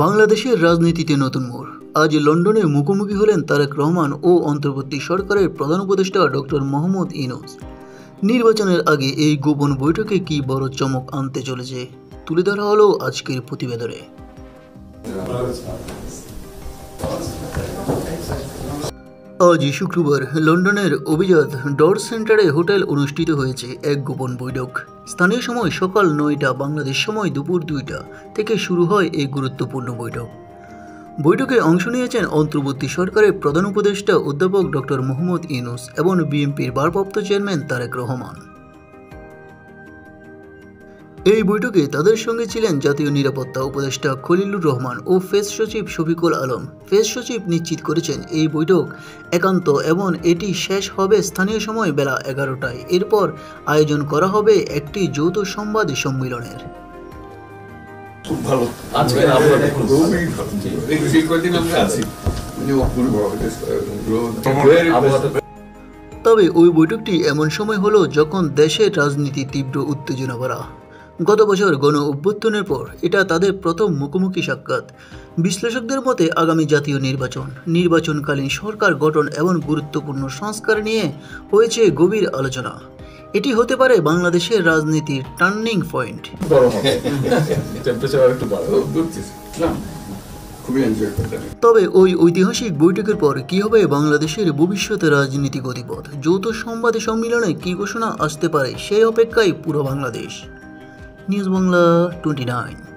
বাংলাদেশের রাজনীতিতে নতুন মোড়। আজ লন্ডনে মুখোমুখি হলেন তারেক রহমান ও অন্তর্বর্তী সরকারের প্রধান উপদেষ্টা ডক্টর মোহাম্মদ ইউনূস। নির্বাচনের আগে এই গোপন বৈঠকে কি বড় চমক আনতে চলেছে তুলে ধরা হলো আজকের প্রতিবেদনে। আজ শুক্রবার লন্ডনের অভিজাত ডর সেন্টারে হোটেল অনুষ্ঠিত হয়েছে এক গোপন বৈঠক। স্থানীয় সময় সকাল 9টা, বাংলাদেশ সময় দুপুর 2টা থেকে শুরু হয় এই গুরুত্বপূর্ণ বৈঠক। বৈঠকে অংশ নিয়েছেন অন্তর্বর্তী সরকারের প্রধান উপদেষ্টা অধ্যাপক ডক্টর মোহাম্মদ ইউনূস এবং বিএনপির ভারপ্রাপ্ত চেয়ারম্যান তারেক রহমান। এই বৈঠকে তাদের সঙ্গে ছিলেন জাতীয় নিরাপত্তা উপদেষ্টা খলিলুর রহমান ও ফেস সচিব শফিকুল আলম। ফেস সচিব নিশ্চিত করেছেন এই বৈঠক একান্ত এবং এটি শেষ হবে স্থানীয় সময় বেলা 11টায়। এরপর আয়োজন করা হবে একটি যৌথ সংবাদ সম্মেলনের। তবে ওই বৈঠকটি এমন সময় হলো যখন দেশের রাজনীতি তীব্র উত্তেজনা ভরা। গত বছর গণ অভ্যুত্থানের পর এটা তাদের প্রথম মুখোমুখি সাক্ষাৎ। বিশ্লেষকদের মতে আগামী জাতীয় নির্বাচনকালীন সরকার গঠন এবং গুরুত্বপূর্ণ সংস্কার নিয়ে হয়েছে গভীর আলোচনা। এটি হতে পারে বাংলাদেশের রাজনীতির টার্নিং পয়েন্ট। তবে ওই ঐতিহাসিক বৈঠকের পর কি হবে বাংলাদেশের ভবিষ্যতের রাজনীতি গতিপথ? যৌথ সংবাদ সম্মেলনে কি ঘোষণা আসতে পারে সেই অপেক্ষায় পুরো বাংলাদেশ। নিউজ বাংলা 29।